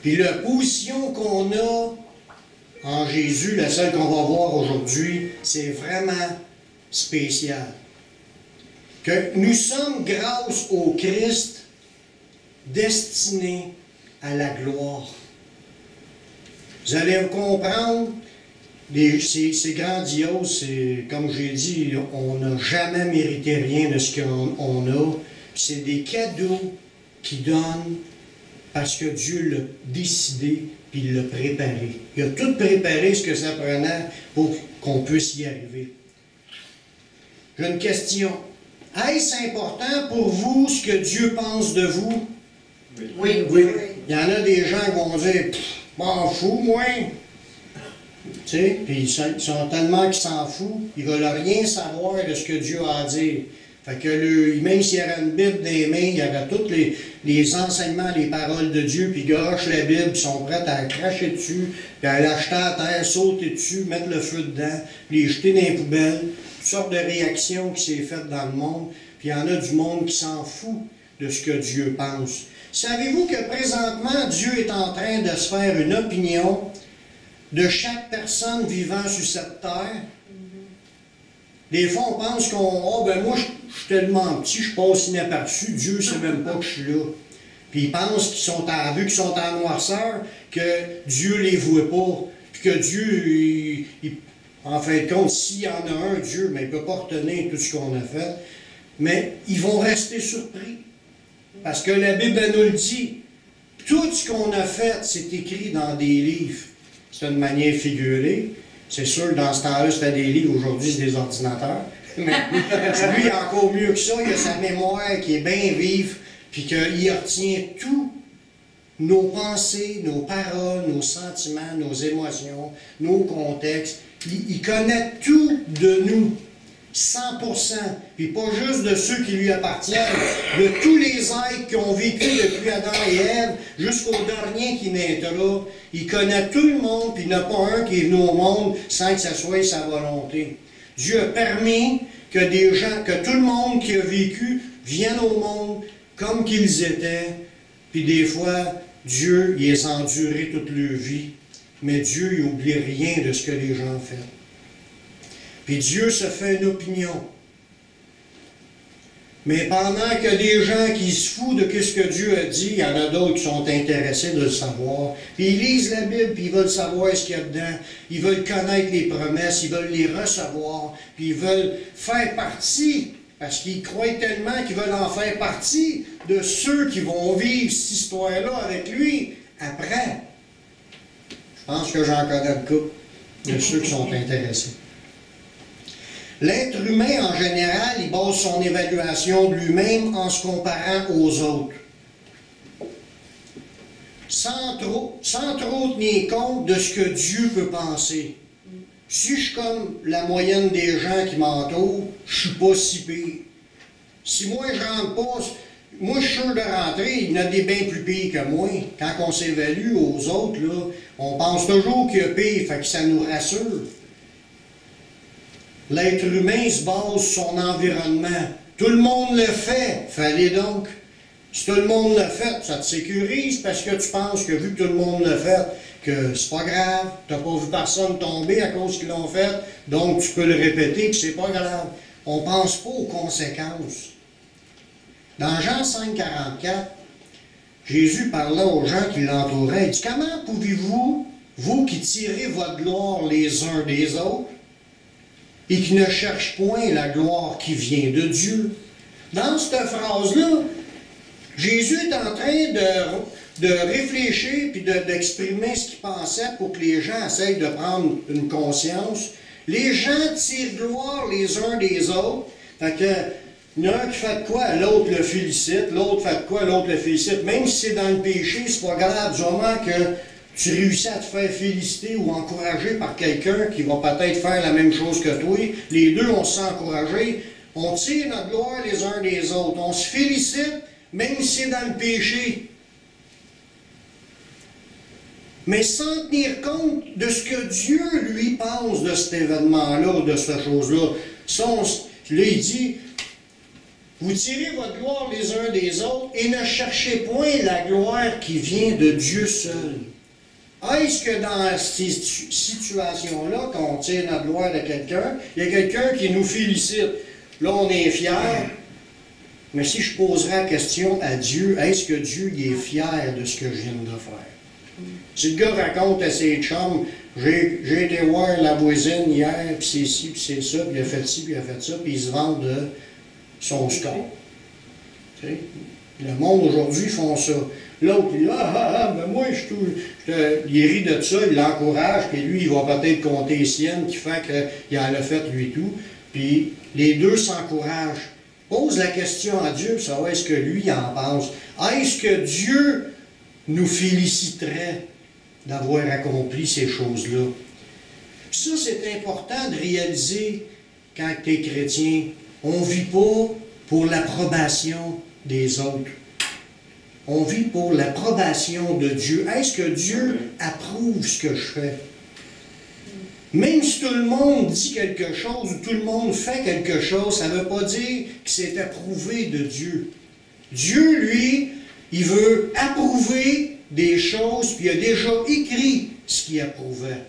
Puis la position qu'on a en Jésus, la seule qu'on va voir aujourd'hui, c'est vraiment spécial. Que nous sommes, grâce au Christ, destinés à la gloire. Vous allez comprendre, c'est grandiose, comme j'ai dit, on n'a jamais mérité rien de ce qu'on a. C'est des cadeaux qui donnent parce que Dieu l'a décidé puis il l'a préparé. Il a tout préparé ce que ça prenait pour qu'on puisse y arriver. J'ai une question. Est-ce important pour vous ce que Dieu pense de vous? Oui. Il y en a des gens qui vont dire « m'en fous, moi! » Tu sais, puis ils sont tellement qu'ils s'en foutent, ils ne veulent rien savoir de ce que Dieu a à dire. Fait que même s'il y avait une Bible dans les mains, il y avait tous les enseignements, les paroles de Dieu, puis ils garochent la Bible, ils sont prêts à cracher dessus, puis à l'acheter à terre, sauter dessus, mettre le feu dedans, les jeter dans les poubelles. Toutes sortes de réactions qui s'est faites dans le monde, puis il y en a du monde qui s'en fout de ce que Dieu pense. Savez-vous que présentement, Dieu est en train de se faire une opinion de chaque personne vivant sur cette terre? Des fois, on pense moi, je suis tellement petit, je passe inaperçu, Dieu ne sait même pas que je suis là. Puis ils pensent qu'ils sont qu'ils sont en noirceur, que Dieu ne les voit pas, puis que Dieu, en fin de compte, s'il y en a un, Dieu, mais il ne peut pas retenir tout ce qu'on a fait. Mais ils vont rester surpris. Parce que la Bible nous le dit. Tout ce qu'on a fait, c'est écrit dans des livres. C'est une manière figurée. C'est sûr, dans ce temps-là, c'était des livres. Aujourd'hui, c'est des ordinateurs. Mais lui, encore mieux que ça, il a sa mémoire qui est bien vive, puis qu'il retient tout. Nos pensées, nos paroles, nos sentiments, nos émotions, nos contextes. Il connaît tout de nous. 100%, puis pas juste de ceux qui lui appartiennent, de tous les êtres qui ont vécu depuis Adam et Ève jusqu'au dernier qui naîtra. Il connaît tout le monde, puis il n'y en a pas un qui est venu au monde sans que ça soit sa volonté. Dieu a permis que que tout le monde qui a vécu vienne au monde comme qu'ils étaient, puis des fois, Dieu, il les a endurés toute leur vie, mais Dieu, il n'oublie rien de ce que les gens font. Puis Dieu se fait une opinion. Mais pendant qu'il y a des gens qui se foutent de ce que Dieu a dit, il y en a d'autres qui sont intéressés de le savoir. Puis ils lisent la Bible, puis ils veulent savoir ce qu'il y a dedans. Ils veulent connaître les promesses, ils veulent les recevoir, puis ils veulent faire partie, parce qu'ils croient tellement qu'ils veulent en faire partie de ceux qui vont vivre cette histoire-là avec lui après. Je pense que j'en connais le couple de ceux qui sont intéressés. L'être humain, en général, il base son évaluation de lui-même en se comparant aux autres. Sans trop tenir compte de ce que Dieu peut penser. Si je suis comme la moyenne des gens qui m'entourent, je ne suis pas si pire. Si moi, je rentre pas, moi, je suis sûr de rentrer, il y en a des bien plus pires que moi. Quand on s'évalue aux autres, là, on pense toujours qu'il y a pire, fait que ça nous rassure. L'être humain se base sur son environnement. Tout le monde le fait, fallait donc. Si tout le monde le fait, ça te sécurise parce que tu penses que vu que tout le monde le fait, que c'est pas grave, tu n'as pas vu personne tomber à cause qu'ils l'ont fait, donc tu peux le répéter, puis c'est pas grave. On ne pense pas aux conséquences. Dans Jean 5, 44, Jésus parlait aux gens qui l'entouraient. Il dit, comment pouvez-vous, vous qui tirez votre gloire les uns des autres, et qui ne cherchent point la gloire qui vient de Dieu? Dans cette phrase-là, Jésus est en train de réfléchir puis d'exprimer ce qu'il pensait pour que les gens essayent de prendre une conscience. Les gens tirent gloire les uns des autres. Fait que, il y en a un qui fait de quoi, l'autre le félicite, l'autre fait de quoi, l'autre le félicite. Même si c'est dans le péché, c'est pas grave, du moment que tu réussis à te faire féliciter ou encourager par quelqu'un qui va peut-être faire la même chose que toi. Les deux, on se sent encouragés. On tire notre gloire les uns des autres. On se félicite, même si c'est dans le péché. Mais sans tenir compte de ce que Dieu, lui, pense de cet événement-là, de cette chose-là. Là, il dit, Vous tirez votre gloire les uns des autres et ne cherchez point la gloire qui vient de Dieu seul. Est-ce que dans ces situations-là, quand on tire notre gloire de quelqu'un, il y a quelqu'un qui nous félicite? Là, on est fiers. Mais si je poserais la question à Dieu, est-ce que Dieu il est fier de ce que je viens de faire? Si le gars raconte à ses chums, j'ai été voir la voisine hier, puis c'est ci, puis c'est ça, puis il a fait ci, puis il a fait ça, puis il se vend de son score. Tu sais? Le monde aujourd'hui font ça. L'autre, il dit, ben moi, il rit de ça, il l'encourage, puis lui, il va peut-être compter les siennes, qui fait qu'il en a fait lui tout. Puis les deux s'encouragent. Pose la question à Dieu pour savoir est-ce que lui en pense. Est-ce que Dieu nous féliciterait d'avoir accompli ces choses-là? Ça, c'est important de réaliser quand tu es chrétien. On ne vit pas pour l'approbation des autres. On vit pour l'approbation de Dieu. Est-ce que Dieu approuve ce que je fais? Même si tout le monde dit quelque chose ou tout le monde fait quelque chose, ça ne veut pas dire que c'est approuvé de Dieu. Dieu, lui, il veut approuver des choses, puis il a déjà écrit ce qu'il approuvait.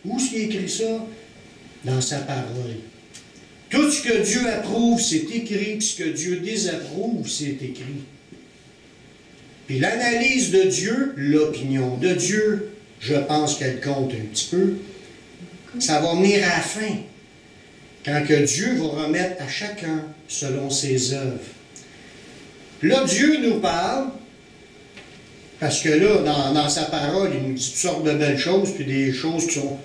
Où est-ce qu'il a écrit ça? Dans sa parole. Tout ce que Dieu approuve, c'est écrit, puis ce que Dieu désapprouve, c'est écrit. Puis l'analyse de Dieu, l'opinion de Dieu, je pense qu'elle compte un petit peu. Ça va venir à la fin, quand que Dieu va remettre à chacun selon ses œuvres. Là, Dieu nous parle, parce que là, dans sa parole, il nous dit toutes sortes de belles choses, puis des choses qui sont...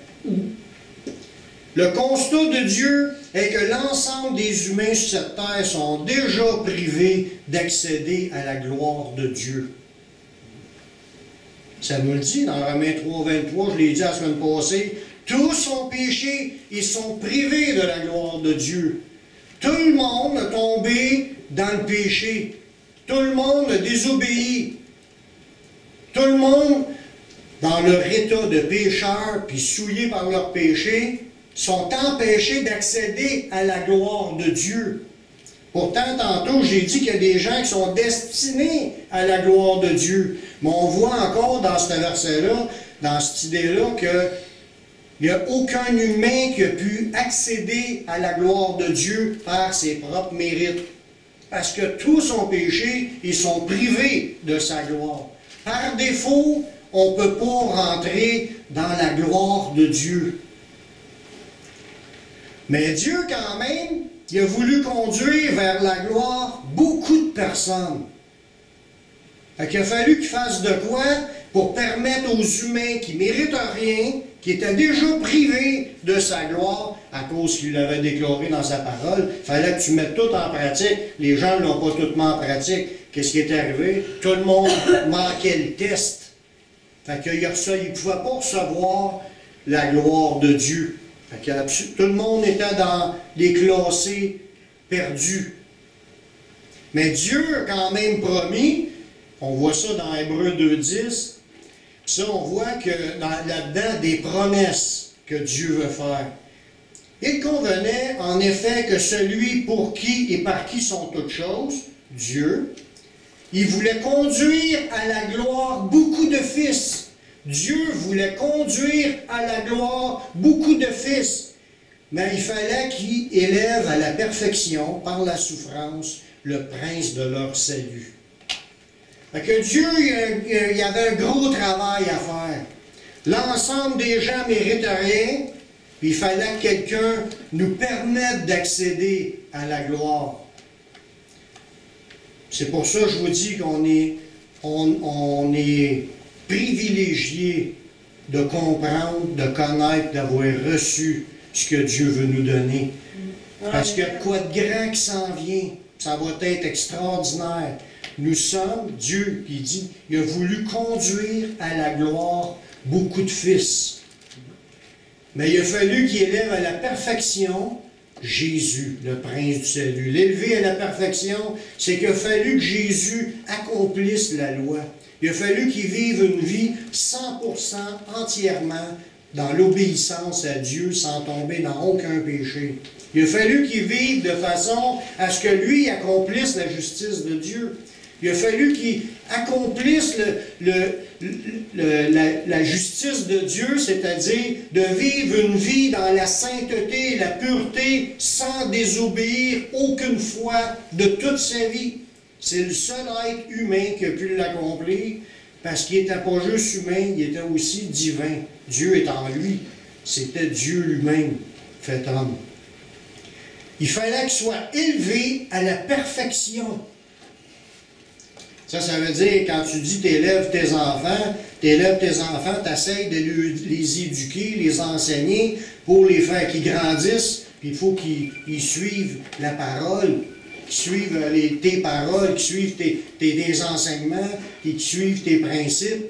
Le constat de Dieu est que l'ensemble des humains sur cette terre sont déjà privés d'accéder à la gloire de Dieu. Ça nous le dit dans Romains 3, 23, je l'ai dit la semaine passée, tous ont péché, ils sont privés de la gloire de Dieu. Tout le monde a tombé dans le péché. Tout le monde a désobéi. Tout le monde, dans leur état de pécheur, puis souillés par leur péché, sont empêchés d'accéder à la gloire de Dieu. Pourtant, tantôt, j'ai dit qu'il y a des gens qui sont destinés à la gloire de Dieu. Mais on voit encore dans ce verset-là, dans cette idée-là, que il n'y a aucun humain qui a pu accéder à la gloire de Dieu par ses propres mérites. Parce que tous ont péché, ils sont privés de sa gloire. Par défaut, on ne peut pas rentrer dans la gloire de Dieu. Mais Dieu, quand même, il a voulu conduire vers la gloire beaucoup de personnes. Fait qu'il a fallu qu'il fasse de quoi pour permettre aux humains qui ne méritent rien, qui étaient déjà privés de sa gloire, à cause qu'il l'avait déclaré dans sa parole, il fallait que tu mettes tout en pratique. Les gens ne l'ont pas tout mis en pratique. Qu'est-ce qui est arrivé? Tout le monde manquait le test. Fait qu'il ne pouvait pas recevoir la gloire de Dieu. Fait que tout le monde était dans les classés perdus. Mais Dieu a quand même promis, on voit ça dans Hébreux 2.10, ça on voit que là-dedans des promesses que Dieu veut faire. Il convenait en effet que celui pour qui et par qui sont toutes choses, Dieu, il voulait conduire à la gloire beaucoup de fils. Dieu voulait conduire à la gloire beaucoup de fils. Mais il fallait qu'il élève à la perfection, par la souffrance, le prince de leur salut. Fait que Dieu, il y avait un gros travail à faire. L'ensemble des gens ne méritent rien, puis il fallait que quelqu'un nous permette d'accéder à la gloire. C'est pour ça que je vous dis qu'on est privilégié de comprendre, de connaître, d'avoir reçu ce que Dieu veut nous donner. Parce qu'il y a quoi de grand qui s'en vient. Ça va être extraordinaire. Nous sommes, Dieu, qui dit, il a voulu conduire à la gloire beaucoup de fils. Mais il a fallu qu'il élève à la perfection Jésus, le prince du salut. L'élever à la perfection, c'est qu'il a fallu que Jésus accomplisse la loi. Il a fallu qu'il vive une vie 100% entièrement dans l'obéissance à Dieu sans tomber dans aucun péché. Il a fallu qu'il vive de façon à ce que lui accomplisse la justice de Dieu. Il a fallu qu'il accomplisse la justice de Dieu, c'est-à-dire de vivre une vie dans la sainteté et la pureté sans désobéir aucune fois de toute sa vie. C'est le seul être humain qui a pu l'accomplir parce qu'il n'était pas juste humain, il était aussi divin. Dieu est en lui. C'était Dieu lui-même, fait homme. Il fallait qu'il soit élevé à la perfection. Ça veut dire, quand tu dis t'élèves tes enfants, tu essaies de les éduquer, les enseigner pour les faire qu'ils grandissent, puis il faut qu'ils suivent la parole, qu'ils suivent tes paroles, qu'ils suivent tes enseignements, qu'ils suivent tes principes.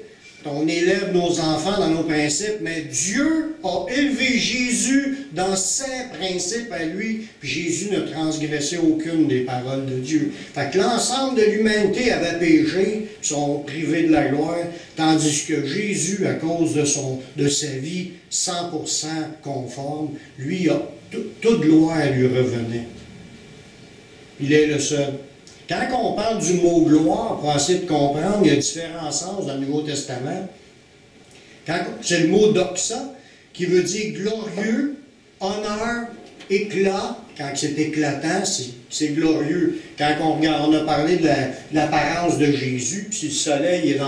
On élève nos enfants dans nos principes, mais Dieu a élevé Jésus dans ses principes à lui, puis Jésus ne transgressait aucune des paroles de Dieu. Fait que l'ensemble de l'humanité avait péché, sont privés de la gloire, tandis que Jésus, à cause de sa vie 100% conforme, lui, toute gloire lui revenait. Il est le seul. Quand on parle du mot « gloire », pour essayer de comprendre, il y a différents sens dans le Nouveau Testament. C'est le mot « doxa », qui veut dire glorieux, honneur, éclat. Quand c'est éclatant, c'est glorieux. Quand on a parlé de l'apparence de Jésus, puis si le soleil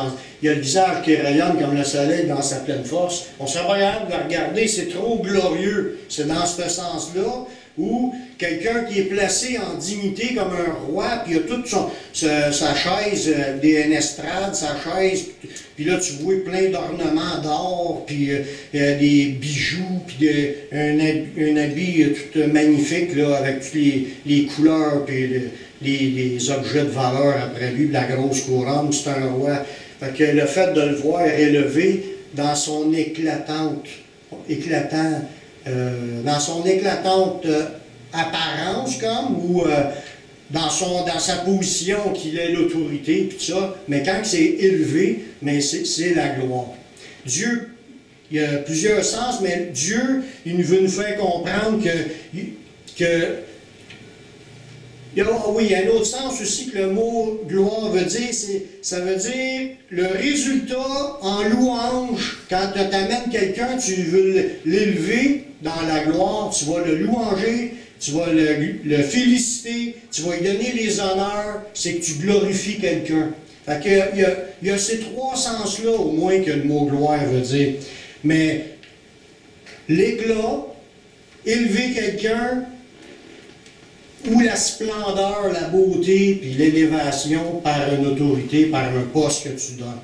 il a le visage qui rayonne comme le soleil dans sa pleine force, on serait pas capable de le regarder, c'est trop glorieux. C'est dans ce sens-là où quelqu'un qui est placé en dignité comme un roi, puis il a toute sa chaise, une estrade, sa chaise, puis là tu vois plein d'ornements d'or, puis des bijoux, puis un habit tout magnifique, là, avec toutes les couleurs, puis les objets de valeur après lui, la grosse couronne, c'est un roi. Fait que le fait de le voir élevé dans son éclatante apparence, ou dans sa position qu'il ait l'autorité, puis tout ça, mais quand c'est élevé, mais c'est la gloire. Dieu, il y a plusieurs sens, mais Dieu, il veut nous faire comprendre il y a un autre sens aussi que le mot « gloire » veut dire, ça veut dire le résultat en louange. Quand tu amènes quelqu'un, tu veux l'élever dans la gloire, tu vas le louanger, tu vas le féliciter, tu vas lui donner les honneurs, c'est que tu glorifies quelqu'un. Fait que il y a ces trois sens-là, au moins, que le mot « gloire » veut dire. Mais l'éclat, élever quelqu'un, ou la splendeur, la beauté, puis l'élévation par une autorité, par un poste que tu donnes.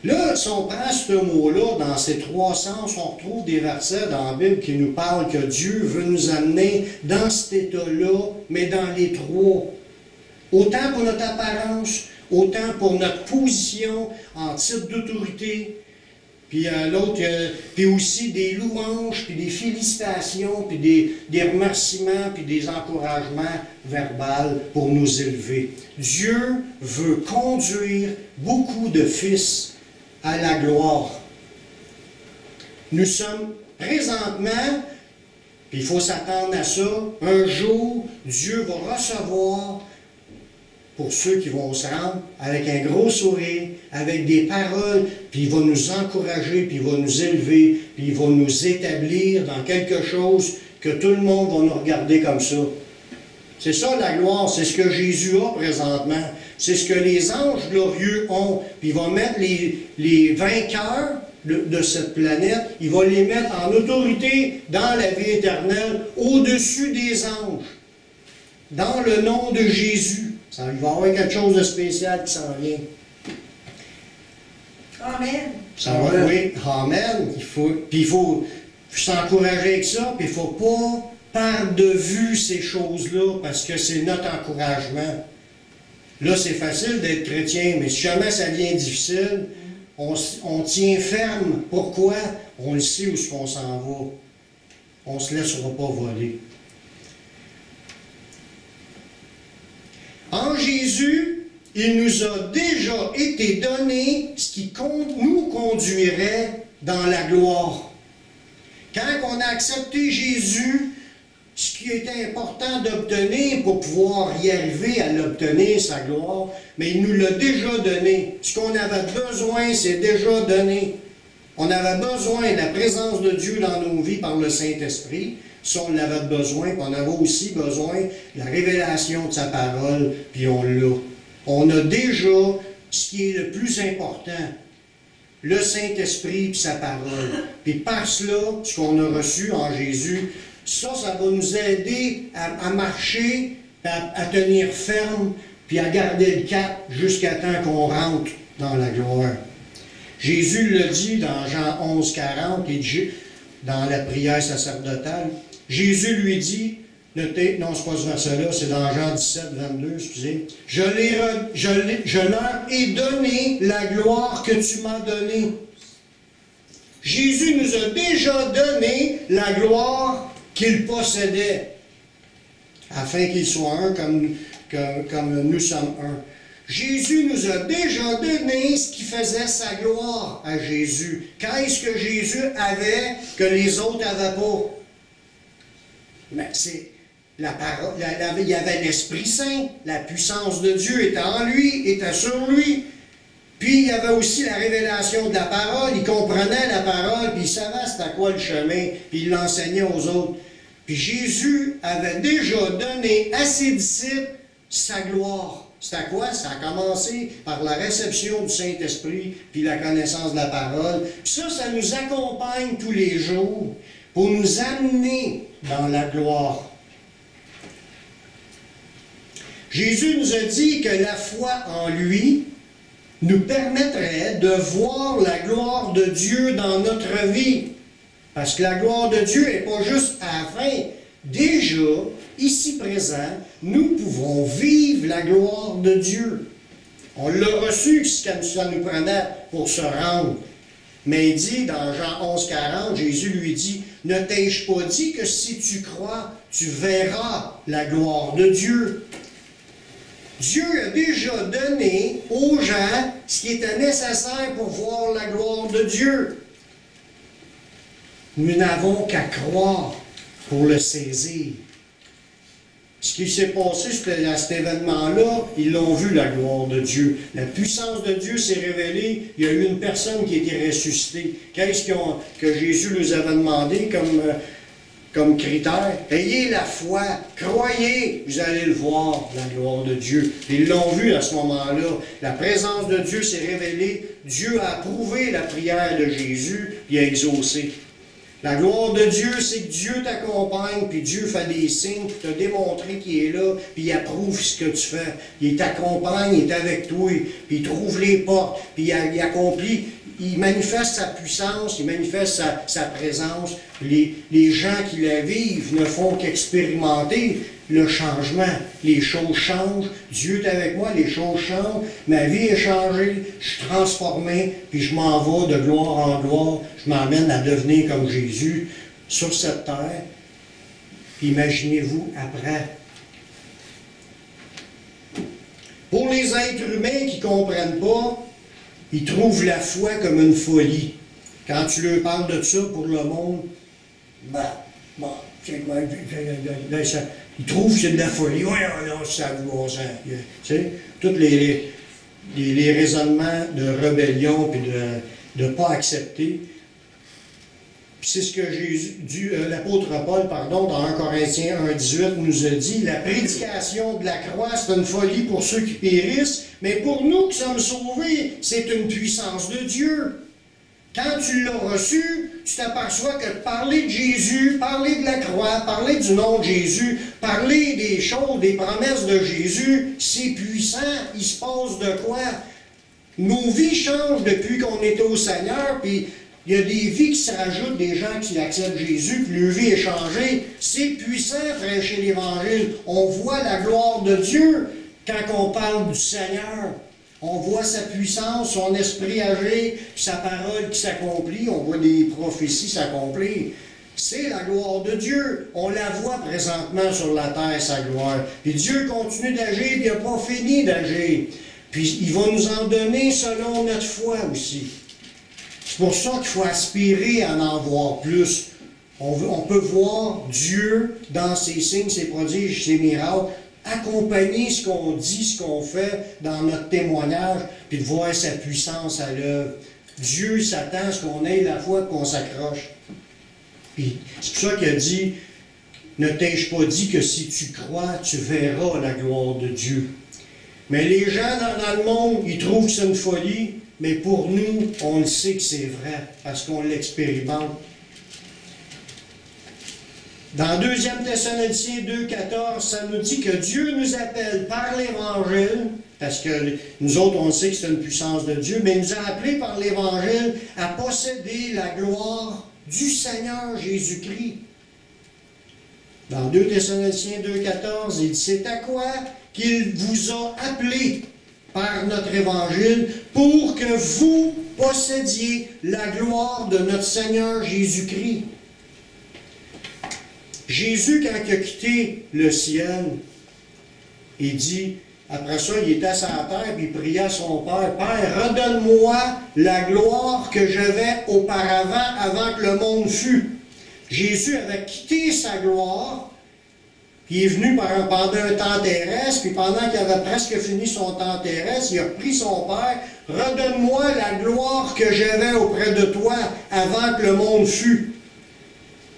Là, si on prend ce mot-là, dans ces trois sens, on retrouve des versets dans la Bible qui nous parlent que Dieu veut nous amener dans cet état-là, mais dans les trois. Autant pour notre apparence, autant pour notre position en titre d'autorité, puis l'autre, puis aussi des louanges, puis des félicitations, puis des remerciements, puis des encouragements verbaux pour nous élever. Dieu veut conduire beaucoup de fils à la gloire. Nous sommes présentement, puis il faut s'attendre à ça, un jour, Dieu va recevoir, pour ceux qui vont se rendre, avec un gros sourire, avec des paroles, puis il va nous encourager, puis il va nous élever, puis il va nous établir dans quelque chose que tout le monde va nous regarder comme ça. C'est ça la gloire, c'est ce que Jésus a présentement. C'est ce que les anges glorieux ont. Puis il va mettre les vainqueurs de cette planète, il va les mettre en autorité dans la vie éternelle, au-dessus des anges, dans le nom de Jésus. Ça, il va y avoir quelque chose de spécial qui s'en vient. Amen. Ça va, oui, amen. Il faut s'encourager avec ça, puis il ne faut pas perdre de vue ces choses-là, parce que c'est notre encouragement. Là, c'est facile d'être chrétien, mais si jamais ça devient difficile, on tient ferme. Pourquoi? On le sait où on s'en va. On ne se laissera pas voler. En Jésus, il nous a déjà été donné ce qui nous conduirait dans la gloire. Quand on a accepté Jésus, ce qui était important d'obtenir pour pouvoir y arriver à l'obtenir, sa gloire, mais il nous l'a déjà donné. Ce qu'on avait besoin, c'est déjà donné. On avait besoin de la présence de Dieu dans nos vies par le Saint-Esprit. Ça, on l'avait besoin, puis on avait aussi besoin de la révélation de sa parole, puis on l'a. On a déjà ce qui est le plus important, le Saint-Esprit et sa parole. Puis par cela, ce qu'on a reçu en Jésus, ça va nous aider à marcher, à tenir ferme, puis à garder le cap jusqu'à temps qu'on rentre dans la gloire. Jésus le dit dans Jean 11, 40, dans la prière sacerdotale. Jésus lui dit, notez, non, c'est pas ce verset-là, c'est dans Jean 17, 22, excusez. Je leur ai donné la gloire que tu m'as donnée. Jésus nous a déjà donné la gloire qu'il possédait, afin qu'il soit un comme nous sommes un. Jésus nous a déjà donné ce qui faisait sa gloire à Jésus. Qu'est-ce que Jésus avait que les autres n'avaient pas? Mais c'est la parole, il y avait l'Esprit Saint, la puissance de Dieu était en lui, était sur lui. Puis il y avait aussi la révélation de la parole, il comprenait la parole, puis il savait c'était quoi le chemin, puis il l'enseignait aux autres. Puis Jésus avait déjà donné à ses disciples sa gloire. C'était quoi? Ça a commencé par la réception du Saint-Esprit, puis la connaissance de la parole. Puis ça nous accompagne tous les jours pour nous amener dans la gloire. Jésus nous a dit que la foi en lui nous permettrait de voir la gloire de Dieu dans notre vie. Parce que la gloire de Dieu n'est pas juste à la fin. Déjà, ici présent, nous pouvons vivre la gloire de Dieu. On l'a reçu ce que ça nous prenait pour se rendre. Mais il dit dans Jean 11, 40, Jésus lui dit, « Ne t'ai-je pas dit que si tu crois, tu verras la gloire de Dieu? » Dieu a déjà donné aux gens ce qui était nécessaire pour voir la gloire de Dieu. Nous n'avons qu'à croire pour le saisir. Ce qui s'est passé à cet événement-là, ils l'ont vu, la gloire de Dieu. La puissance de Dieu s'est révélée. Il y a eu une personne qui a été ressuscitée. Qu'est-ce que Jésus nous avait demandé comme critère? Ayez la foi, croyez, vous allez le voir, la gloire de Dieu. Ils l'ont vu à ce moment-là. La présence de Dieu s'est révélée. Dieu a approuvé la prière de Jésus, puis a exaucé. La gloire de Dieu, c'est que Dieu t'accompagne, puis Dieu fait des signes, puis t'a démontré qu'il est là, puis il approuve ce que tu fais. Il t'accompagne, il est avec toi, puis il trouve les portes, puis il accomplit, il manifeste sa puissance, il manifeste sa présence. Les gens qui la vivent ne font qu'expérimenter le changement. Les choses changent, Dieu est avec moi, les choses changent, ma vie est changée, je suis transformé, puis je m'en vais de gloire en gloire, je m'emmène à devenir comme Jésus sur cette terre. Puis imaginez-vous après. Pour les êtres humains qui ne comprennent pas, ils trouvent la foi comme une folie. Quand tu leur parles de ça pour le monde, ils trouvent que c'est de la folie. Oui, non, ça a du bon sens. Tu sais, tous les raisonnements de rébellion et de ne pas accepter. Puis c'est ce que l'apôtre Paul, dans 1 Corinthiens 1,18 nous a dit, la prédication de la croix, c'est une folie pour ceux qui périssent, mais pour nous qui sommes sauvés, c'est une puissance de Dieu. Quand tu l'as reçu, tu t'aperçois que parler de Jésus, parler de la croix, parler du nom de Jésus, parler des choses, des promesses de Jésus, c'est puissant, il se passe de quoi? Nos vies changent depuis qu'on est au Seigneur, puis il y a des vies qui se rajoutent, des gens qui acceptent Jésus, puis leur vie est changée. C'est puissant, prêcher l'Évangile. On voit la gloire de Dieu quand on parle du Seigneur. On voit sa puissance, son esprit agir, sa parole qui s'accomplit. On voit des prophéties s'accomplir. C'est la gloire de Dieu. On la voit présentement sur la terre, sa gloire. Puis Dieu continue d'agir, puis il n'a pas fini d'agir. Puis il va nous en donner selon notre foi aussi. C'est pour ça qu'il faut aspirer à en voir plus. On peut voir Dieu dans ses signes, ses prodiges, ses miracles, accompagner ce qu'on dit, ce qu'on fait dans notre témoignage, puis de voir sa puissance à l'œuvre. Dieu s'attend à ce qu'on ait la foi, qu'on s'accroche. Puis c'est pour ça qu'il a dit, ne t'ai-je pas dit que si tu crois, tu verras la gloire de Dieu. Mais les gens dans le monde, ils trouvent que c'est une folie, mais pour nous, on le sait que c'est vrai, parce qu'on l'expérimente. Dans 2 Thessaloniciens 2,14, ça nous dit que Dieu nous appelle par l'Évangile, parce que nous autres, on sait que c'est une puissance de Dieu, mais il nous a appelés par l'Évangile à posséder la gloire du Seigneur Jésus-Christ. Dans 2 Thessaloniciens 2,14, il dit, c'est à quoi qu'il vous a appelé par notre Évangile pour que vous possédiez la gloire de notre Seigneur Jésus-Christ. Jésus, quand il a quitté le ciel, il dit, après ça, il était à sa terre, puis il priait à son Père, « Père, redonne-moi la gloire que j'avais auparavant, avant que le monde fût. » Jésus avait quitté sa gloire, puis il est venu pendant un temps terrestre, puis pendant qu'il avait presque fini son temps terrestre, il a pris son Père, « Redonne-moi la gloire que j'avais auprès de toi, avant que le monde fût. »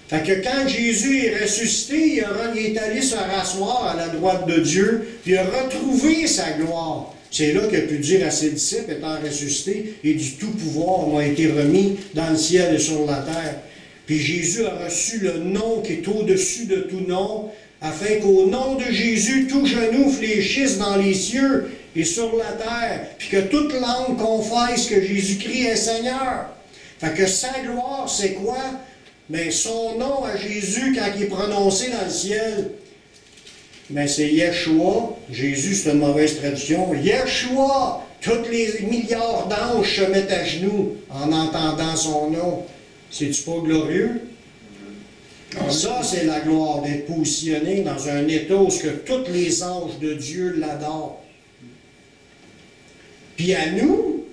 Fait que quand Jésus est ressuscité, il est allé se rasseoir à la droite de Dieu, puis il a retrouvé sa gloire. C'est là qu'il a pu dire à ses disciples, étant ressuscité, et du tout pouvoir m'a été remis dans le ciel et sur la terre. Puis Jésus a reçu le nom qui est au-dessus de tout nom, afin qu'au nom de Jésus, tout genou fléchisse dans les cieux et sur la terre, puis que toute langue confesse que Jésus-Christ est Seigneur. Fait que sa gloire, c'est quoi? Mais son nom à Jésus, quand il est prononcé dans le ciel, mais c'est Yeshua. Jésus, c'est une mauvaise traduction. Yeshua! Tous les milliards d'anges se mettent à genoux en entendant son nom. C'est-tu pas glorieux? Ça, c'est la gloire d'être positionné dans un état où que tous les anges de Dieu l'adorent. Puis à nous,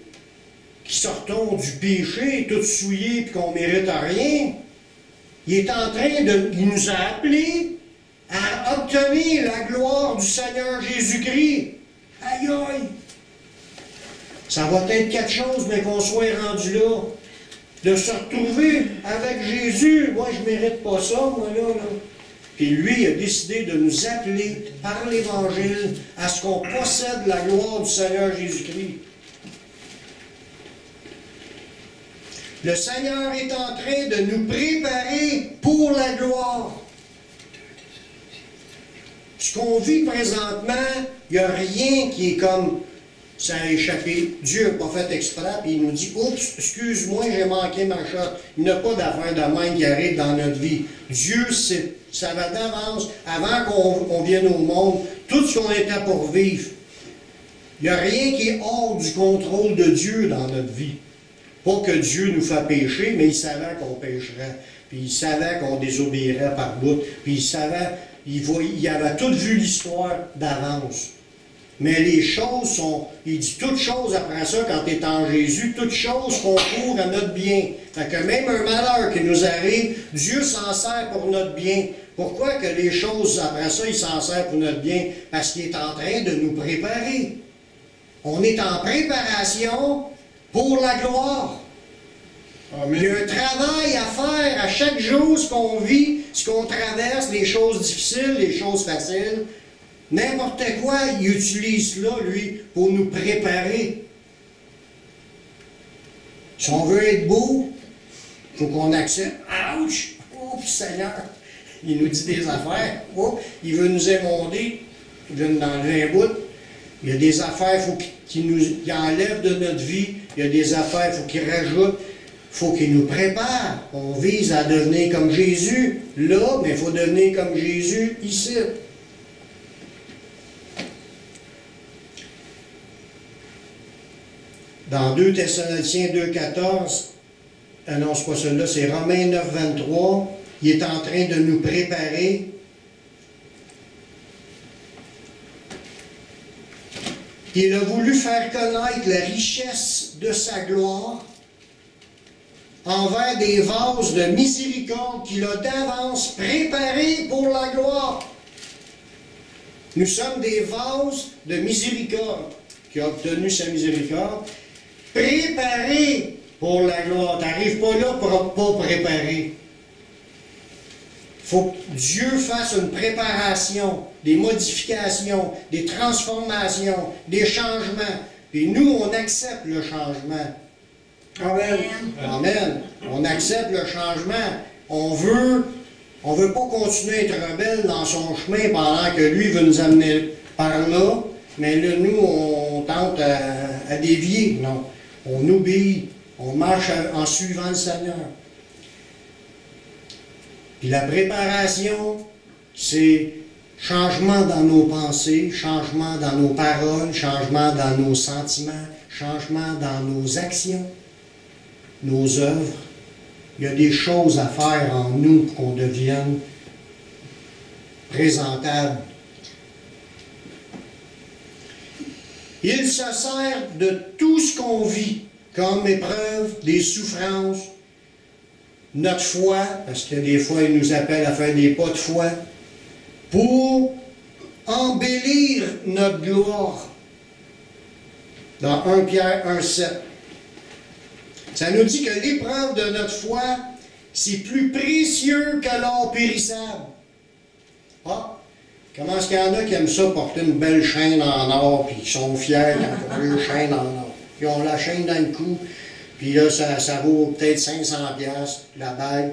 qui sortons du péché, tout souillés, puis qu'on ne mérite rien, il est en train il nous a appelés à obtenir la gloire du Seigneur Jésus-Christ. Aïe aïe! Ça va être quelque chose, mais qu'on soit rendu là. De se retrouver avec Jésus. Moi, je ne mérite pas ça, moi, là. Puis lui, il a décidé de nous appeler par l'Évangile à ce qu'on possède la gloire du Seigneur Jésus-Christ. Le Seigneur est en train de nous préparer pour la gloire. Ce qu'on vit présentement, il n'y a rien qui est comme ça a échappé. Dieu n'a pas fait exprès, puis il nous dit « Oups, excuse-moi, j'ai manqué ma shot. » Il n'y a pas d'affaire de même qui arrive dans notre vie. Dieu ça va d'avance, avant qu'on vienne au monde, tout ce qu'on était pour vivre. Il n'y a rien qui est hors du contrôle de Dieu dans notre vie. Pas que Dieu nous fait pécher, mais il savait qu'on pécherait. Puis il savait qu'on désobéirait par bout. Puis il savait, il avait tout vu l'histoire d'avance. Mais les choses sont, il dit toutes choses après ça, quand tu es en Jésus, toutes choses concourent à notre bien. Fait que même un malheur qui nous arrive, Dieu s'en sert pour notre bien. Pourquoi que les choses après ça, il s'en sert pour notre bien? Parce qu'il est en train de nous préparer. On est en préparation pour la gloire. Amen. Il y a un travail à faire à chaque jour, ce qu'on vit, ce qu'on traverse, les choses difficiles, les choses faciles. N'importe quoi, il utilise cela, lui, pour nous préparer. Si on veut être beau, il faut qu'on accepte. Ouch! Oh, Seigneur! Il nous dit des affaires. Oh, il veut nous émonder. Il veut nous enlever un bout. Il y a des affaires, il faut qu'il nous enlève de notre vie. Il y a des affaires, il faut qu'il rajoute. Il faut qu'il nous prépare. On vise à devenir comme Jésus là, mais il faut devenir comme Jésus ici. Dans 2 Thessaloniciens 2,14, non, c'est pas celui-là, c'est Romains 9, 23, il est en train de nous préparer. Il a voulu faire connaître la richesse de sa gloire envers des vases de miséricorde qu'il a d'avance préparés pour la gloire. Nous sommes des vases de miséricorde, qui a obtenu sa miséricorde, préparés pour la gloire. Tu n'arrives pas là pour pas préparer. Il faut que Dieu fasse une préparation, des modifications, des transformations, des changements. Et nous, on accepte le changement. Amen. Amen. On accepte le changement. On veut pas continuer à être rebelle dans son chemin pendant que lui veut nous amener par là. Mais là, nous, on tente à dévier. Non. On obéit. On marche en suivant le Seigneur. Puis la préparation, c'est changement dans nos pensées, changement dans nos paroles, changement dans nos sentiments, changement dans nos actions, nos œuvres. Il y a des choses à faire en nous pour qu'on devienne présentable. Il se sert de tout ce qu'on vit comme épreuve, des souffrances, notre foi, parce que des fois il nous appelle à faire des pas de foi, pour embellir notre gloire. Dans 1 Pierre 1,7. Ça nous dit que l'épreuve de notre foi, c'est plus précieux que l'or périssable. Ah! Comment est-ce qu'il y en a qui aiment ça, porter une belle chaîne en or, puis qui sont fiers quand ils ont une chaîne en or. Ils ont la chaîne dans le cou, puis là, ça vaut peut-être 500$, la bague,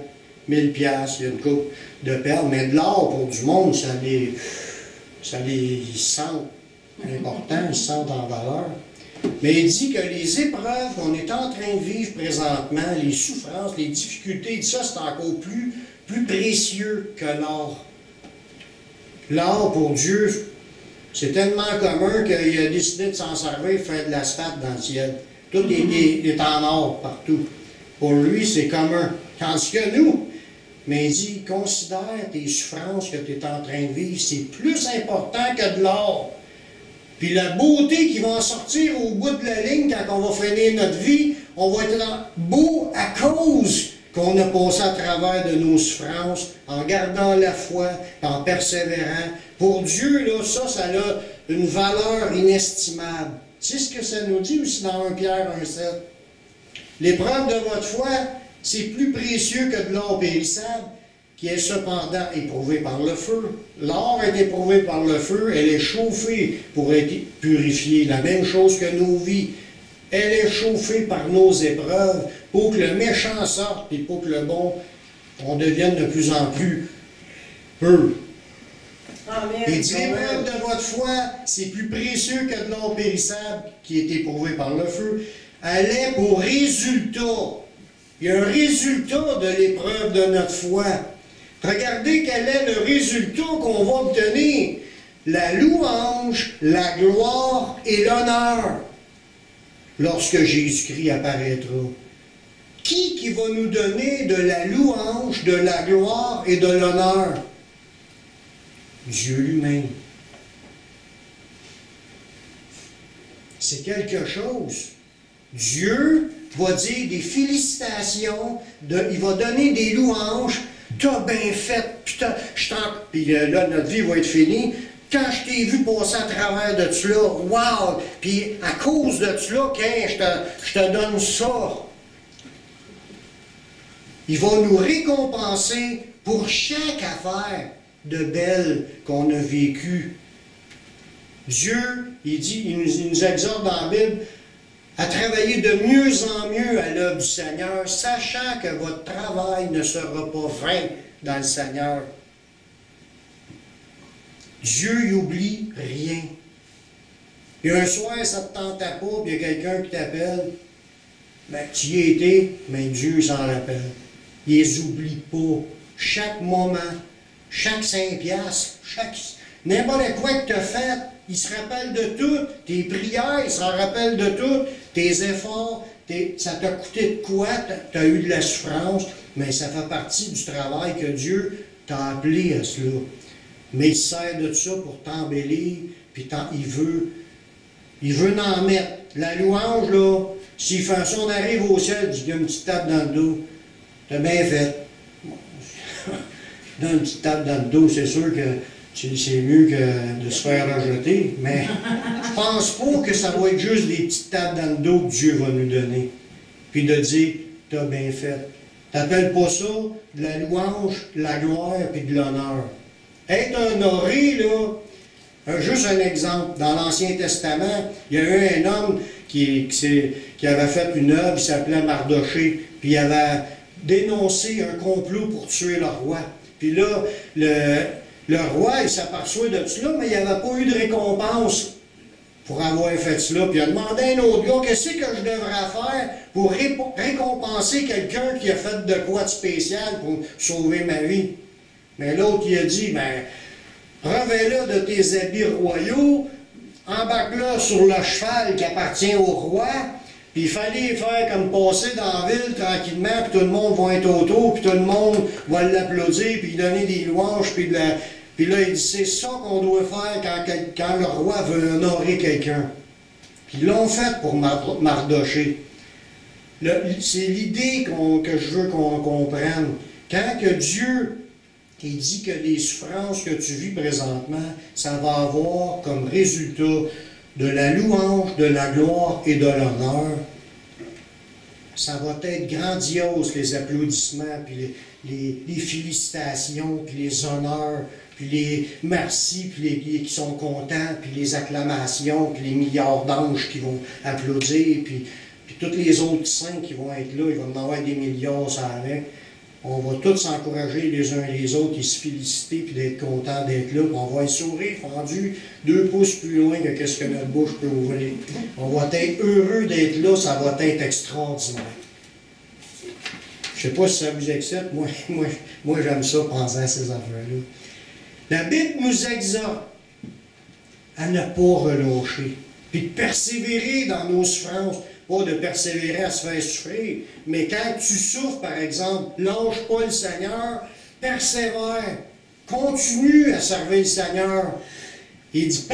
1000$, il y a une coupe de perles. Mais de l'or, pour du monde, ça les sent importants, ils se sentent en valeur. Mais il dit que les épreuves qu'on est en train de vivre présentement, les souffrances, les difficultés, il dit ça, c'est encore plus précieux que l'or. L'or, pour Dieu, c'est tellement commun qu'il a décidé de s'en servir, faire de l'asphalte dans le ciel. Tout est en or partout. Pour lui, c'est commun. Tandis que nous, mais il dit, considère tes souffrances que tu es en train de vivre, c'est plus important que de l'or. Puis la beauté qui va en sortir au bout de la ligne, quand on va finir notre vie, on va être beau à cause qu'on a passé à travers de nos souffrances, en gardant la foi, en persévérant. Pour Dieu, là, ça a une valeur inestimable. C'est ce que ça nous dit aussi dans 1 Pierre 1,7. L'épreuve de votre foi, c'est plus précieux que de l'or périssable, qui est cependant éprouvé par le feu. L'or est éprouvé par le feu, elle est chauffée pour être purifiée. La même chose que nos vies. Elle est chauffée par nos épreuves pour que le méchant sorte et pour que le bon, on devienne de plus en plus peu. Amen. Il dit, l'épreuve de votre foi, c'est plus précieux que de l'or périssable qui est éprouvé par le feu. Elle est pour résultat. Il y a un résultat de l'épreuve de notre foi. Regardez quel est le résultat qu'on va obtenir. La louange, la gloire et l'honneur lorsque Jésus-Christ apparaîtra. Qui va nous donner de la louange, de la gloire et de l'honneur? Dieu lui-même. C'est quelque chose. Dieu va dire des félicitations, il va donner des louanges. T'as bien fait, puis là, notre vie va être finie. Quand je t'ai vu passer à travers de cela, wow! Puis à cause de cela, je te donne ça. Il va nous récompenser pour chaque affaire de belle qu'on a vécue. Dieu, il nous exhorte dans la Bible à travailler de mieux en mieux à l'œuvre du Seigneur, sachant que votre travail ne sera pas vain dans le Seigneur. Dieu n'oublie rien. Puis un soir, ça ne te tentait pas, puis il y a quelqu'un qui t'appelle, ben, tu y étais, mais Dieu s'en rappelle. Il ne les oublie pas. Chaque moment, chaque 5 piastres, n'importe quoi que tu as fait, il se rappelle de tout. Tes prières, il s'en rappelle de tout. Tes efforts, ça t'a coûté de quoi? Tu as eu de la souffrance, mais ça fait partie du travail que Dieu t'a appelé à cela. Mais il sert de ça pour t'embellir, puis il veut en mettre. La louange, là, S'il fait ça, on arrive au ciel, il y a une petite tape dans le dos. T'as bien fait. Donne une petite tape dans le dos, c'est sûr que c'est mieux que de se faire rejeter, mais je pense pas que ça va être juste des petites tapes dans le dos que Dieu va nous donner. Puis de dire, t'as bien fait. T'appelles pas ça de la louange, de la gloire puis de l'honneur. Être honoré, là, juste un exemple, dans l'Ancien Testament, il y a eu un homme qui avait fait une œuvre, il s'appelait Mardoché, puis il avait dénoncé un complot pour tuer le roi. Puis là, le roi, il s'aperçoit de cela, mais il n'y avait pas eu de récompense pour avoir fait cela. Puis il a demandé à un autre gars, qu'est-ce que je devrais faire pour récompenser quelqu'un qui a fait de quoi de spécial pour sauver ma vie? Mais l'autre, il a dit, ben, revêt-le de tes habits royaux, embarque-le sur le cheval qui appartient au roi, puis il fallait faire comme passer dans la ville tranquillement, puis tout le monde va être autour, puis tout le monde va l'applaudir, puis lui donner des louanges, puis là, il dit, c'est ça qu'on doit faire quand le roi veut honorer quelqu'un. Puis ils l'ont fait pour Mardoché. C'est l'idée que je veux qu'on comprenne. Quand que Dieu il dit que les souffrances que tu vis présentement, ça va avoir comme résultat de la louange, de la gloire et de l'honneur. Ça va être grandiose, les applaudissements, puis les félicitations, puis les honneurs, puis les merci, puis qui sont contents, puis les acclamations, puis les milliards d'anges qui vont applaudir, puis tous les autres saints qui vont être là, ils vont en avoir des milliards, ça avec. On va tous s'encourager les uns les autres et se féliciter puis d'être contents d'être là. On va être sourire rendu 2 pouces plus loin que ce que notre bouche peut ouvrir. On va être heureux d'être là, ça va être extraordinaire. Je ne sais pas si ça vous excite, moi j'aime ça penser à ces affaires-là. La Bible nous exhorte à ne pas relâcher, puis de persévérer dans nos souffrances. Pas de persévérer à se faire souffrir, mais quand tu souffres, par exemple, lâche pas le Seigneur, persévère, continue à servir le Seigneur. Il dit,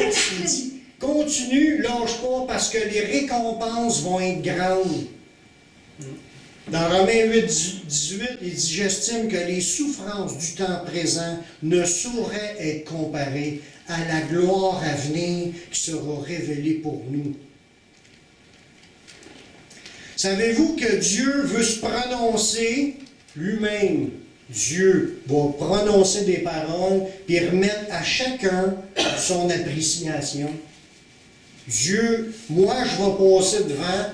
continue, lâche pas, parce que les récompenses vont être grandes. Dans Romains 8, 18, il dit, j'estime que les souffrances du temps présent ne sauraient être comparées à la gloire à venir qui sera révélée pour nous. Savez-vous que Dieu veut se prononcer lui-même? Dieu va prononcer des paroles et remettre à chacun son appréciation. Dieu, moi je vais passer devant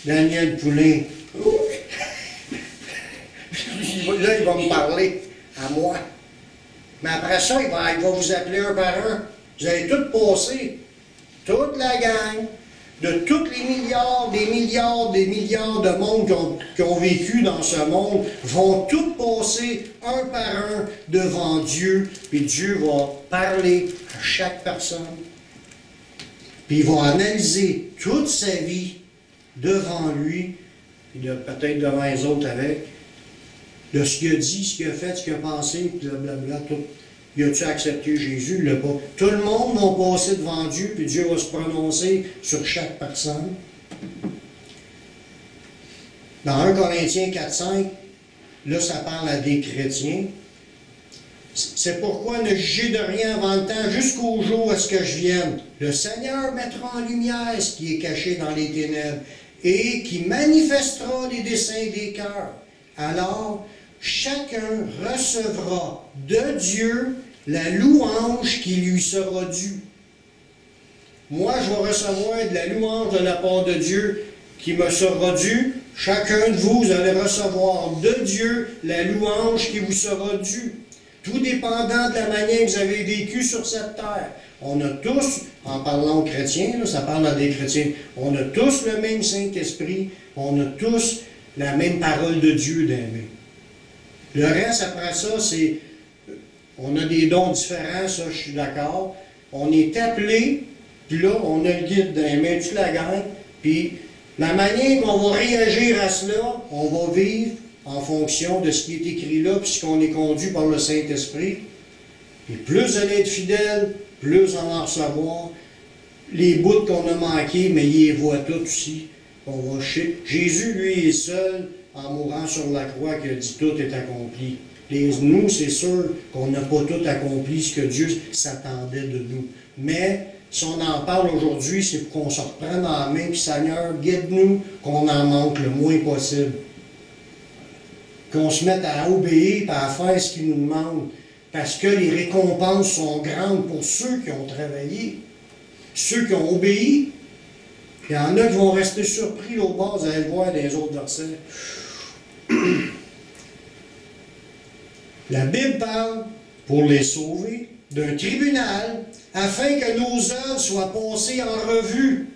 Daniel Poulain. Là, il va me parler à moi. Mais après ça, il va vous appeler un par un. Vous allez tout passer, toute la gang, de tous les milliards, des milliards de monde qui ont vécu dans ce monde, vont tous passer un par un devant Dieu, puis Dieu va parler à chaque personne, puis il va analyser toute sa vie devant lui, puis peut-être devant les autres avec, de ce qu'il a dit, ce qu'il a fait, ce qu'il a pensé, puis blablabla, tout. Y a-tu accepté Jésus? Il l'a pas. Tout le monde va passer devant Dieu, puis Dieu va se prononcer sur chaque personne. Dans 1 Corinthiens 4, 5, là, ça parle à des chrétiens. C'est pourquoi ne jugez de rien avant le temps, jusqu'au jour où est-ce que je vienne. Le Seigneur mettra en lumière ce qui est caché dans les ténèbres, et qui manifestera les desseins des cœurs. Alors, chacun recevra de Dieu la louange qui lui sera due. Moi, je vais recevoir de la louange de la part de Dieu qui me sera due. Chacun de vous, vous allez recevoir de Dieu la louange qui vous sera due. Tout dépendant de la manière que vous avez vécu sur cette terre. On a tous, en parlant aux chrétiens, là, ça parle à des chrétiens, on a tous le même Saint-Esprit, on a tous la même parole de Dieu d'aimer. Le reste, après ça, c'est... On a des dons différents, ça, je suis d'accord. On est appelé, puis là, on a le guide d'aimer, tu la gagnes, puis la manière qu'on va réagir à cela, on va vivre en fonction de ce qui est écrit là, puisqu'on est conduit par le Saint-Esprit. Et plus vous allez être fidèle, plus on en recevoir. Les bouts qu'on a manqués, mais il les voit tous aussi. Jésus, lui, est seul, en mourant sur la croix, qui a dit tout est accompli. Nous, c'est sûr qu'on n'a pas tout accompli ce que Dieu s'attendait de nous. Mais si on en parle aujourd'hui, c'est pour qu'on se reprenne en main, puis Seigneur, guide-nous, qu'on en manque le moins possible. Qu'on se mette à obéir et à faire ce qu'il nous demande. Parce que les récompenses sont grandes pour ceux qui ont travaillé, ceux qui ont obéi. Il y en a qui vont rester surpris au bas, vous allez le voir dans les autres versets. La Bible parle, pour les sauver, d'un tribunal, afin que nos œuvres soient passées en revue.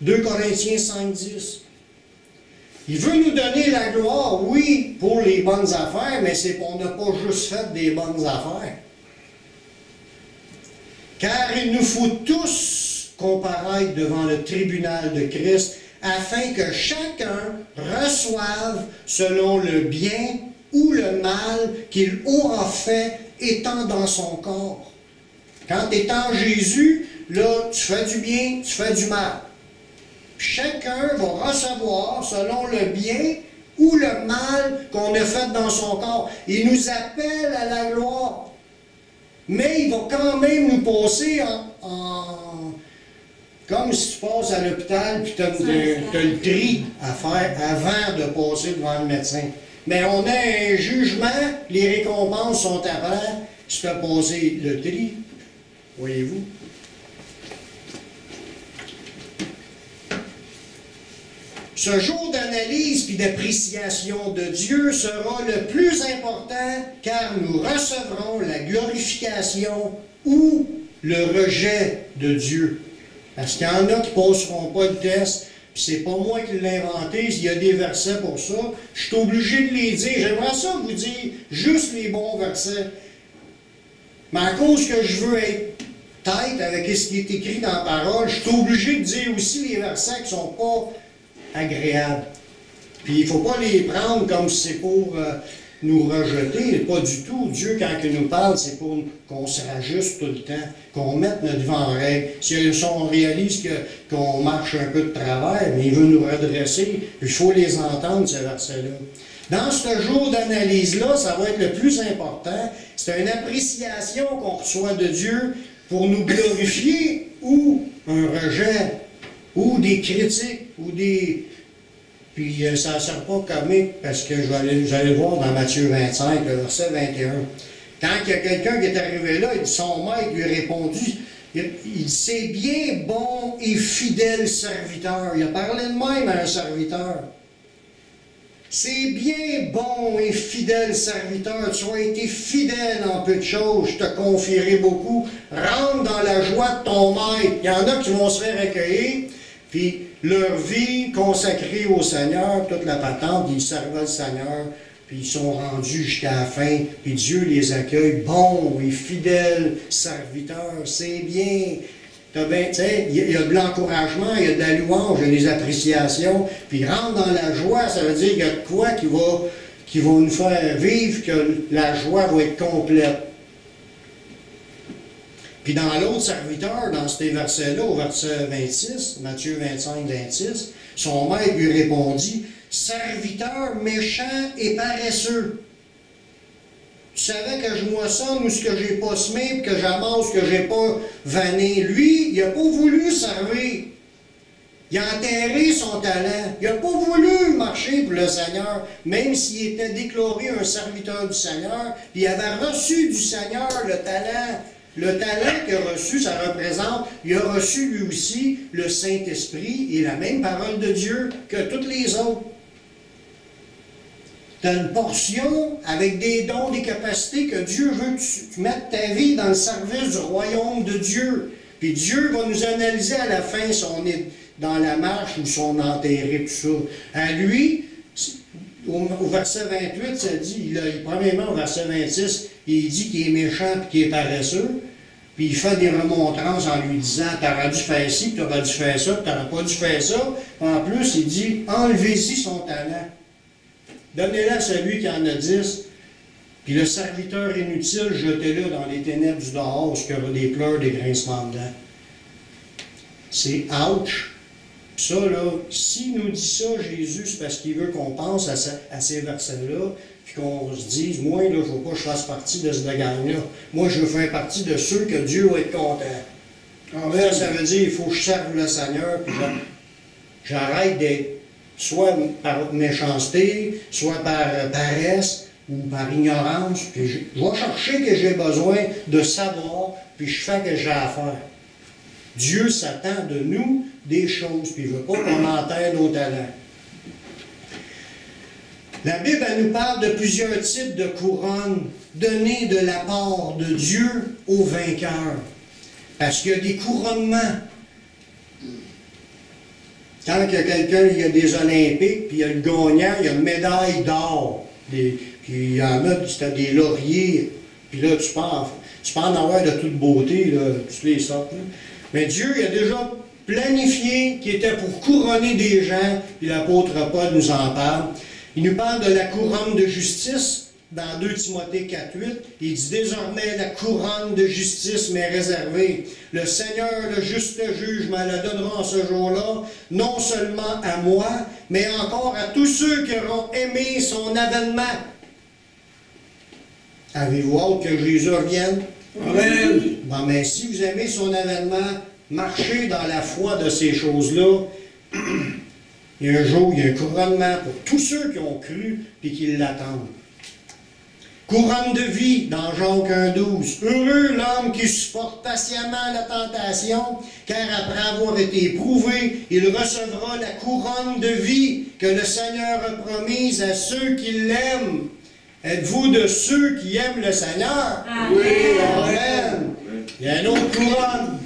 2 Corinthiens 5,10. Il veut nous donner la gloire, oui, pour les bonnes affaires, mais c'est qu'on n'a pas juste fait des bonnes affaires. Car il nous faut tous comparaître devant le tribunal de Christ, afin que chacun reçoive selon le bien ou le mal qu'il aura fait étant dans son corps. Quand tu es en Jésus, là, tu fais du bien, tu fais du mal. Chacun va recevoir selon le bien ou le mal qu'on a fait dans son corps. Il nous appelle à la gloire. Mais il va quand même nous passer comme si tu passes à l'hôpital puis tu as le tri à faire avant de passer devant le médecin. Mais on a un jugement, les récompenses sont après, si tu as passé le tri. Voyez-vous? Ce jour d'analyse et d'appréciation de Dieu sera le plus important car nous recevrons la glorification ou le rejet de Dieu. Parce qu'il y en a qui ne passeront pas le test, puis c'est pas moi qui l'ai inventé, il y a des versets pour ça. Je suis obligé de les dire. J'aimerais ça vous dire juste les bons versets. Mais à cause que je veux être tête avec ce qui est écrit dans la parole, je suis obligé de dire aussi les versets qui ne sont pas agréables. Puis il ne faut pas les prendre comme si c'est pour nous rejeter, pas du tout. Dieu, quand il nous parle, c'est pour qu'on se rajuste tout le temps, qu'on mette notre vie en règle. Si on réalise qu'on marche un peu de travers, mais il veut nous redresser, il faut les entendre, ces versets-là. Dans ce jour d'analyse-là, ça va être le plus important. C'est une appréciation qu'on reçoit de Dieu pour nous glorifier ou un rejet, ou des critiques, ou des... Puis ça ne sert pas comique parce que vous allez voir dans Matthieu 25, le verset 21. Quand il y a quelqu'un qui est arrivé là, son maître lui a répondu, il c'est bien bon et fidèle serviteur. Il a parlé de même à un serviteur. C'est bien bon et fidèle serviteur. Tu as été fidèle en peu de choses, je te confierai beaucoup. Rentre dans la joie de ton maître. Il y en a qui vont se faire accueillir. Puis leur vie consacrée au Seigneur, toute la patente, ils servaient le Seigneur, puis ils sont rendus jusqu'à la fin, puis Dieu les accueille, bons et fidèles serviteurs, c'est bien. Il y a de l'encouragement, il y a de la louange, il y a des appréciations, puis rentre dans la joie, ça veut dire qu'il y a de quoi qui va nous faire vivre, que la joie va être complète. Puis dans l'autre serviteur, dans ces versets-là, au verset 26, Matthieu 25, 26, son maître lui répondit, « Serviteur méchant et paresseux, tu savais que je moissonne ou ce que j'ai pas semé, puis que j'amasse ce que j'ai pas vanné. » Lui, il n'a pas voulu servir. Il a enterré son talent. Il n'a pas voulu marcher pour le Seigneur, même s'il était déclaré un serviteur du Seigneur, puis il avait reçu du Seigneur le talent. Le talent qu'il a reçu, ça représente, il a reçu lui aussi le Saint-Esprit et la même parole de Dieu que toutes les autres. Tu as une portion avec des dons, des capacités que Dieu veut que tu mettes ta vie dans le service du royaume de Dieu. Puis Dieu va nous analyser à la fin si on est dans la marche ou si on est enterré, tout ça. À lui, au verset 28, ça dit, premièrement au verset 26, il dit qu'il est méchant et qu'il est paresseux, puis il fait des remontrances en lui disant « T'aurais dû faire ci, tu aurais dû faire ça, tu n'aurais pas dû faire ça. » En plus, il dit « Enlevez-y son talent. Donnez-le à celui qui en a 10. Puis le serviteur inutile, jetez-le dans les ténèbres du dehors, où il y aura des pleurs, des grincements dedans. » C'est ouch. Ça, là, s'il nous dit ça, Jésus, c'est parce qu'il veut qu'on pense à ces versets-là, puis qu'on se dise, moi, là, je ne veux pas que je fasse partie de ce gang-là. Moi, je veux faire partie de ceux que Dieu va être content. Amen. Ça veut dire qu'il faut que je serve le Seigneur, puis j'arrête d'être soit par méchanceté, soit par paresse, ou par ignorance, puis je vais chercher que j'ai besoin de savoir, puis je fais que j'ai à faire. Dieu s'attend de nous des choses, puis il ne veut pas qu'on enterre nos talents. La Bible, elle nous parle de plusieurs types de couronnes données de la part de Dieu aux vainqueurs. Parce qu'il y a des couronnements. Quand il y a quelqu'un, il y a des Olympiques, puis il y a le gagnant, il y a une médaille d'or. Puis il y en a, c'était des lauriers. Puis là, tu peux en avoir de toute beauté, là, toutes les sortes. Là. Mais Dieu, il a déjà planifié qui était pour couronner des gens, puis l'apôtre Paul nous en parle. Il nous parle de la couronne de justice dans 2 Timothée 4,8. Il dit désormais la couronne de justice m'est réservée. Le Seigneur, le juste juge, me la donnera en ce jour-là, non seulement à moi, mais encore à tous ceux qui auront aimé son avènement. Avez-vous hâte que Jésus revienne? Amen. Bon, mais si vous aimez son avènement, marchez dans la foi de ces choses-là. Il y a un jour, il y a un couronnement pour tous ceux qui ont cru et qui l'attendent. Couronne de vie, dans Jacques 1,12. Heureux l'homme qui supporte patiemment la tentation, car après avoir été éprouvé, il recevra la couronne de vie que le Seigneur a promise à ceux qui l'aiment. Êtes-vous de ceux qui aiment le Seigneur? Amen. Oui, amen. Il y a une autre couronne.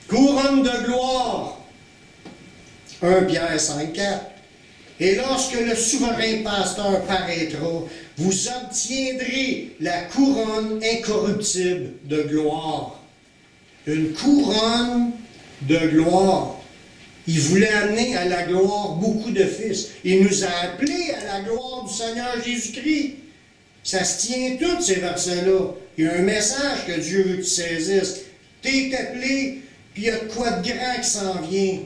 Couronne de gloire. 1 Pierre 5,4. Et lorsque le souverain pasteur paraîtra, vous obtiendrez la couronne incorruptible de gloire. Une couronne de gloire. Il voulait amener à la gloire beaucoup de fils. Il nous a appelés à la gloire du Seigneur Jésus-Christ. Ça se tient tous ces versets-là. Il y a un message que Dieu veut que tu saisisses. Tu es appelé, puis il y a de quoi de grand qui s'en vient.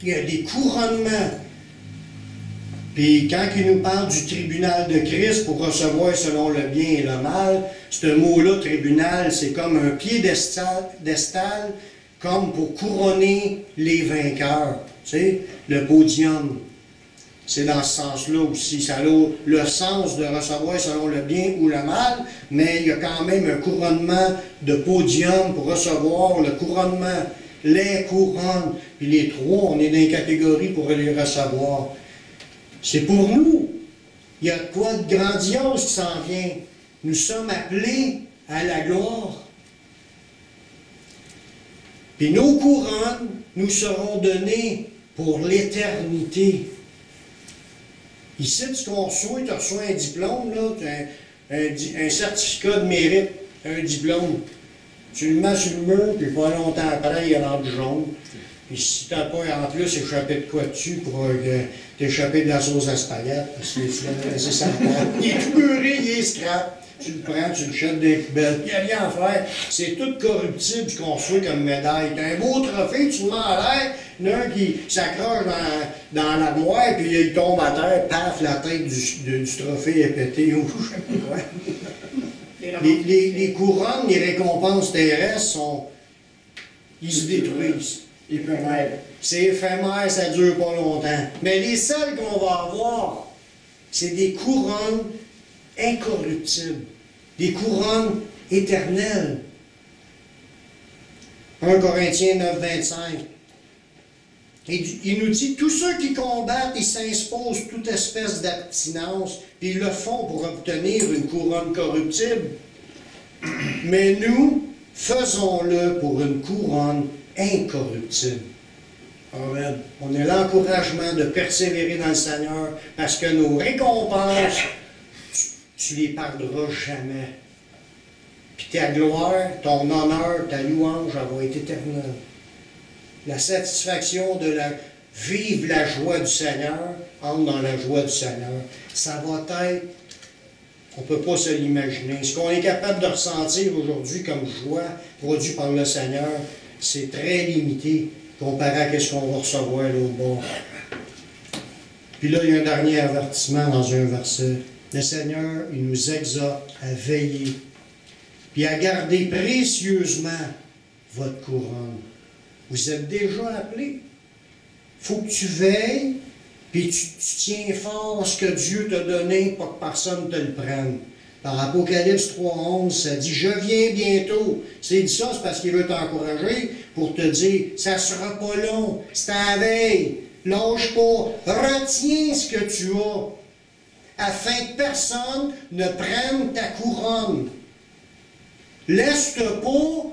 Il y a des couronnements. Puis quand il nous parle du tribunal de Christ pour recevoir selon le bien et le mal, ce mot-là, tribunal, c'est comme un piédestal, comme pour couronner les vainqueurs. Tu sais, le podium. C'est dans ce sens-là aussi. Ça a le sens de recevoir selon le bien ou le mal, mais il y a quand même un couronnement de podium pour recevoir le couronnement, les couronnes. Puis les trois, on est dans les catégories pour les recevoir. C'est pour nous. Il y a quoi de grandiose qui s'en vient. Nous sommes appelés à la gloire. Puis nos couronnes nous seront données pour l'éternité. Ici, tu reçois un diplôme, là, un certificat de mérite, un diplôme. Tu le mets sur le mur, puis pas longtemps après, il a l'air du jaune. Puis si tu n'as pas en plus échappé de quoi dessus pour t'échapper de la sauce à spaghettes, parce que c'est ça. Il est tout beurré, il est scrap. Tu le prends, tu le jettes dans les poubelles. Il n'y a rien à faire. C'est tout corruptible ce qu'on reçoit comme médaille. Tu as un beau trophée, tu le mets en l'air, il y en a un qui s'accroche dans l'armoire, puis il tombe à terre, paf, la tête du trophée est pétée. Ou je sais pas quoi. Les couronnes, les récompenses terrestres, ils se détruisent. C'est éphémère, ça ne dure pas longtemps. Mais les seuls qu'on va avoir, c'est des couronnes incorruptibles, des couronnes éternelles. 1 Corinthiens 9, 25. Il nous dit, tous ceux qui combattent, ils s'imposent toute espèce d'abstinence, puis ils le font pour obtenir une couronne corruptible. Mais nous, faisons-le pour une couronne incorruptible. Amen. On a l'encouragement de persévérer dans le Seigneur, parce que nos récompenses, tu les perdras jamais. Puis ta gloire, ton honneur, ta louange, elle va être éternelle. La satisfaction de vivre la joie du Seigneur, entre dans la joie du Seigneur, ça va être, on ne peut pas se l'imaginer. Ce qu'on est capable de ressentir aujourd'hui comme joie produite par le Seigneur, c'est très limité. comparé à ce qu'on va recevoir l'autre bord. Puis là, il y a un dernier avertissement dans un verset. Le Seigneur, il nous exhorte à veiller, puis à garder précieusement votre couronne. Vous êtes déjà appelés. Il faut que tu veilles, puis tu tiens fort ce que Dieu t'a donné pour que personne ne te le prenne. Dans Apocalypse 3.11, ça dit « Je viens bientôt ». S'il dit ça, c'est parce qu'il veut t'encourager pour te dire « Ça ne sera pas long, c'est à la veille, lâche pas, retiens ce que tu as, afin que personne ne prenne ta couronne. Laisse-toi pas,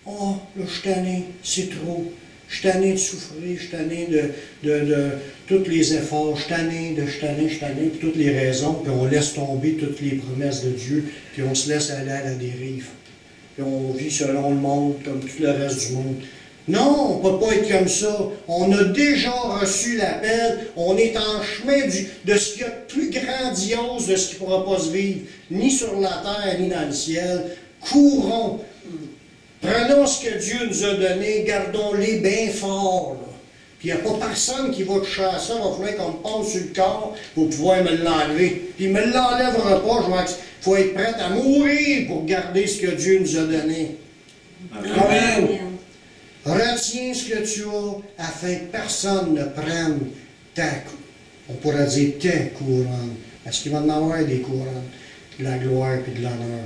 oh, là, je suis tanné, c'est trop. Je suis tanné de souffrir, je suis tanné de tous les efforts, je suis tanné, puis toutes les raisons, puis on laisse tomber toutes les promesses de Dieu, puis on se laisse aller à la dérive. Puis on vit selon le monde, comme tout le reste du monde. Non, on ne peut pas être comme ça. On a déjà reçu l'appel, on est en chemin de ce qu'il y a de plus grandiose de ce qui ne pourra pas se vivre, ni sur la terre, ni dans le ciel. Courons. Prenons ce que Dieu nous a donné, gardons-les bien fort. Là. Puis il n'y a pas personne qui va toucher à ça, il va falloir qu'on me passe sur le corps pour pouvoir me l'enlever. Puis il ne me l'enlèvera pas, il faut être prêt à mourir pour garder ce que Dieu nous a donné. Amen. Retiens ce que tu as afin que personne ne prenne on pourrait dire tes couronnes, parce qu'il va en avoir des couronnes, de la gloire et de l'honneur.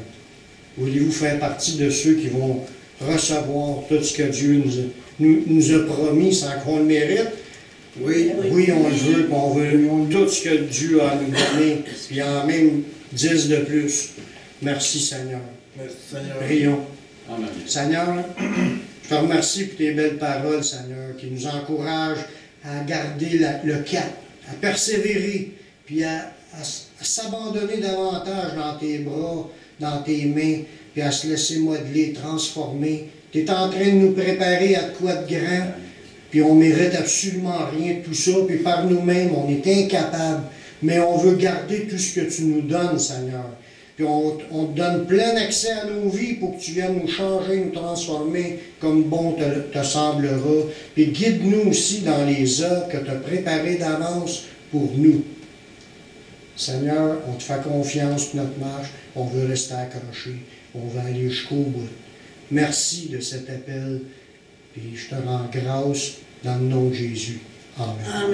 Voulez-vous faire partie de ceux qui vont recevoir tout ce que Dieu nous a promis sans qu'on le mérite? Oui, on le veut, on veut tout ce que Dieu a à nous donner, puis en même 10 de plus. Merci Seigneur. Merci Seigneur. Prions. Amen. Seigneur, je te remercie pour tes belles paroles, Seigneur, qui nous encouragent à garder le cap, à persévérer, puis à s'abandonner davantage dans tes bras, dans tes mains, puis à se laisser modeler, transformer. Tu es en train de nous préparer à de quoi de grand, puis on ne mérite absolument rien de tout ça, puis par nous-mêmes, on est incapable, mais on veut garder tout ce que tu nous donnes, Seigneur. Puis on te donne plein accès à nos vies pour que tu viennes nous changer, nous transformer comme bon te semblera. Puis guide-nous aussi dans les œuvres que tu as préparées d'avance pour nous. Seigneur, on te fait confiance pour notre marche, on veut rester accroché, on veut aller jusqu'au bout. Merci de cet appel, puis je te rends grâce dans le nom de Jésus. Amen. Amen.